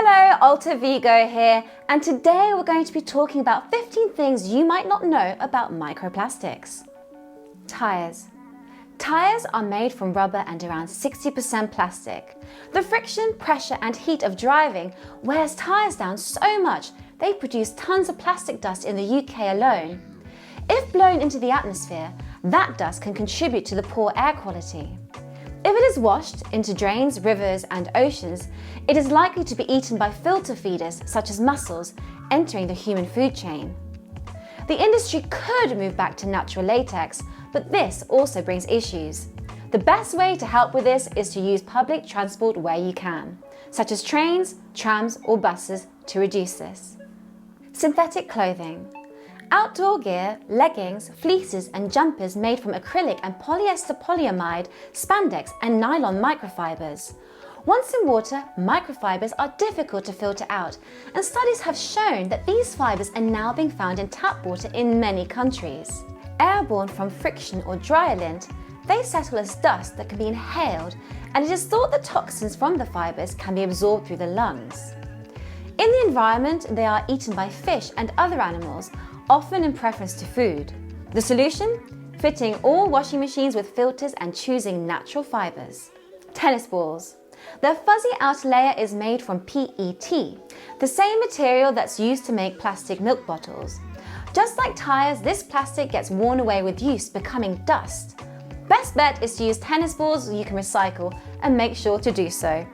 Hello, Alta Vego here, and today we're going to be talking about 15 things you might not know about microplastics. Tires. Tires are made from rubber and around 60% plastic. The friction, pressure and heat of driving wears tires down so much they produce tons of plastic dust in the UK alone. If blown into the atmosphere, that dust can contribute to the poor air quality. If it is washed into drains, rivers and oceans, it is likely to be eaten by filter feeders such as mussels, entering the human food chain. The industry could move back to natural latex, but this also brings issues. The best way to help with this is to use public transport where you can, such as trains, trams or buses, to reduce this. Synthetic clothing. Outdoor gear, leggings, fleeces and jumpers made from acrylic and polyester polyamide, spandex and nylon microfibers. Once in water, microfibers are difficult to filter out, and studies have shown that these fibers are now being found in tap water in many countries. Airborne from friction or dryer lint, they settle as dust that can be inhaled, and it is thought that toxins from the fibers can be absorbed through the lungs. In the environment, they are eaten by fish and other animals, often in preference to food. The solution? Fitting all washing machines with filters and choosing natural fibers. Tennis balls. Their fuzzy outer layer is made from PET, the same material that's used to make plastic milk bottles. Just like tires, this plastic gets worn away with use, becoming dust. Best bet is to use tennis balls you can recycle, and make sure to do so.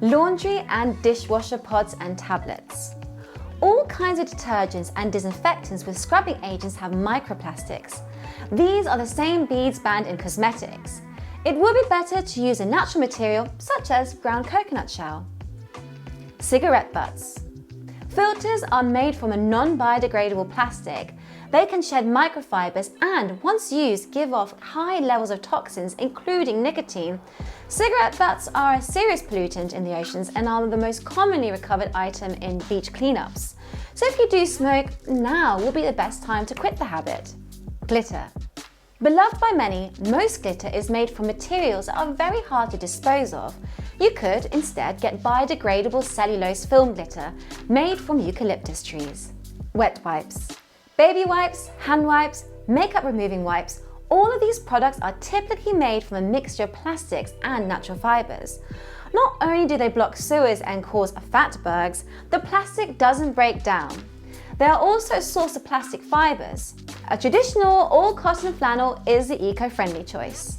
Laundry and dishwasher pods and tablets. All kinds of detergents and disinfectants with scrubbing agents have microplastics. These are the same beads banned in cosmetics. It would be better to use a natural material such as ground coconut shell. Cigarette butts. Filters are made from a non-biodegradable plastic. They can shed microfibers and, once used, give off high levels of toxins, including nicotine. Cigarette butts are a serious pollutant in the oceans and are the most commonly recovered item in beach cleanups. So if you do smoke, now will be the best time to quit the habit. Glitter. Beloved by many, most glitter is made from materials that are very hard to dispose of. You could instead get biodegradable cellulose film glitter made from eucalyptus trees. Wet wipes. Baby wipes, hand wipes, makeup removing wipes, all of these products are typically made from a mixture of plastics and natural fibers. Not only do they block sewers and cause fatbergs, the plastic doesn't break down. They are also a source of plastic fibers. A traditional all-cotton flannel is the eco-friendly choice.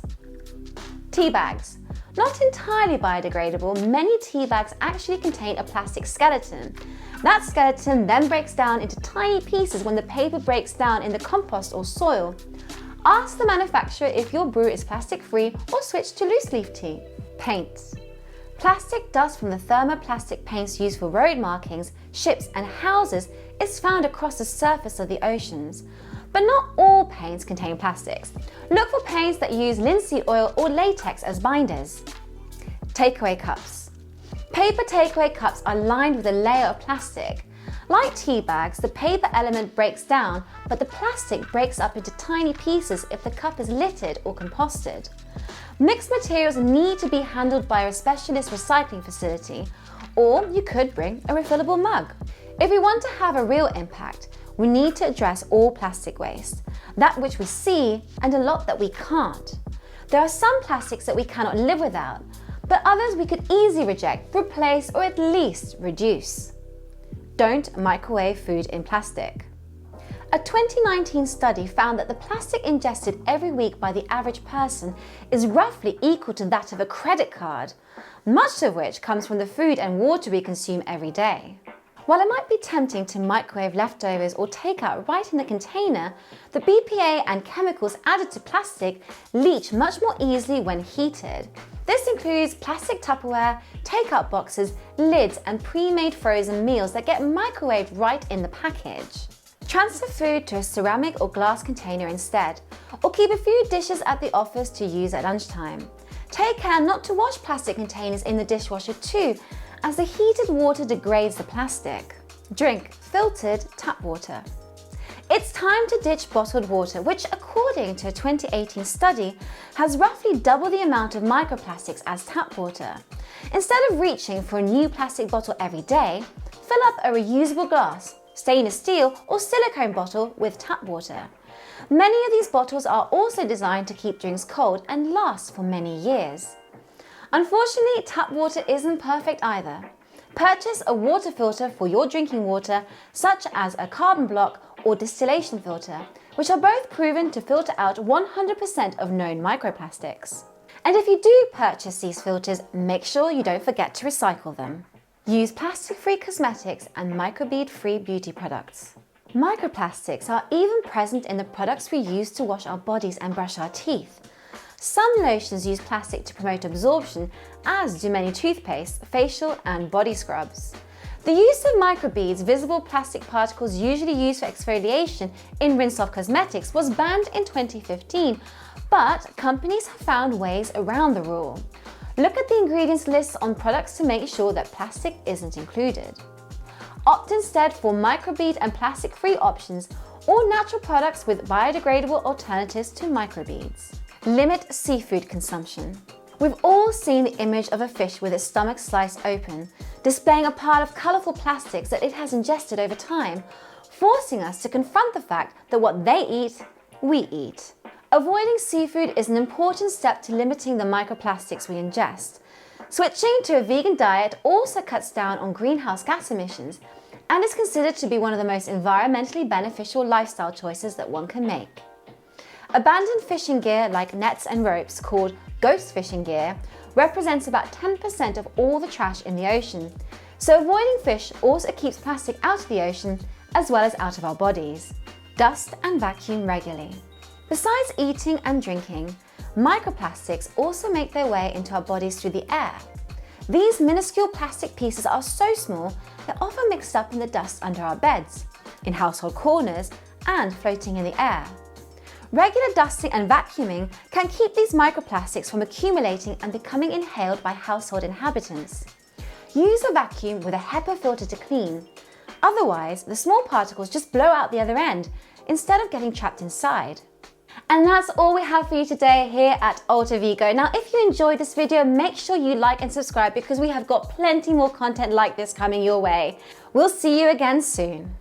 Tea bags. Not entirely biodegradable, many tea bags actually contain a plastic skeleton. That skeleton then breaks down into tiny pieces when the paper breaks down in the compost or soil. Ask the manufacturer if your brew is plastic-free or switch to loose-leaf tea. Paints. Plastic dust from the thermoplastic paints used for road markings, ships and houses is found across the surface of the oceans. But not all paints contain plastics. Look for paints that use linseed oil or latex as binders. Takeaway cups. Paper takeaway cups are lined with a layer of plastic. Like tea bags, the paper element breaks down, but the plastic breaks up into tiny pieces if the cup is littered or composted. Mixed materials need to be handled by a specialist recycling facility, or you could bring a refillable mug. If we want to have a real impact, we need to address all plastic waste, that which we see and a lot that we can't. There are some plastics that we cannot live without, but others we could easily reject, replace or at least reduce. Don't microwave food in plastic. A 2019 study found that the plastic ingested every week by the average person is roughly equal to that of a credit card, much of which comes from the food and water we consume every day. While it might be tempting to microwave leftovers or take out right in the container, the BPA and chemicals added to plastic leach much more easily when heated. This includes plastic Tupperware, takeout boxes, lids and pre-made frozen meals that get microwaved right in the package. Transfer food to a ceramic or glass container instead, or keep a few dishes at the office to use at lunchtime. Take care not to wash plastic containers in the dishwasher too, as the heated water degrades the plastic. Drink filtered tap water. It's time to ditch bottled water, which, according to a 2018 study, has roughly double the amount of microplastics as tap water. Instead of reaching for a new plastic bottle every day, fill up a reusable glass, stainless steel or silicone bottle with tap water. Many of these bottles are also designed to keep drinks cold and last for many years. Unfortunately, tap water isn't perfect either. Purchase a water filter for your drinking water, such as a carbon block or distillation filter, which are both proven to filter out 100% of known microplastics. And if you do purchase these filters, make sure you don't forget to recycle them. Use plastic-free cosmetics and microbead-free beauty products. Microplastics are even present in the products we use to wash our bodies and brush our teeth. Some lotions use plastic to promote absorption, as do many toothpastes, facial and body scrubs. The use of microbeads, visible plastic particles usually used for exfoliation in rinse-off cosmetics, was banned in 2015, but companies have found ways around the rule. Look at the ingredients lists on products to make sure that plastic isn't included. Opt instead for microbead and plastic-free options or natural products with biodegradable alternatives to microbeads. Limit seafood consumption. We've all seen the image of a fish with its stomach sliced open, displaying a pile of colourful plastics that it has ingested over time, forcing us to confront the fact that what they eat, we eat. Avoiding seafood is an important step to limiting the microplastics we ingest. Switching to a vegan diet also cuts down on greenhouse gas emissions and is considered to be one of the most environmentally beneficial lifestyle choices that one can make. Abandoned fishing gear like nets and ropes, called ghost fishing gear, represents about 10% of all the trash in the ocean, so avoiding fish also keeps plastic out of the ocean as well as out of our bodies. Dust and vacuum regularly. Besides eating and drinking, microplastics also make their way into our bodies through the air. These minuscule plastic pieces are so small they're often mixed up in the dust under our beds, in household corners, and floating in the air. Regular dusting and vacuuming can keep these microplastics from accumulating and becoming inhaled by household inhabitants. Use a vacuum with a HEPA filter to clean. Otherwise, the small particles just blow out the other end instead of getting trapped inside. And that's all we have for you today here at Alter Vego. Now, if you enjoyed this video, make sure you like and subscribe because we have got plenty more content like this coming your way. We'll see you again soon.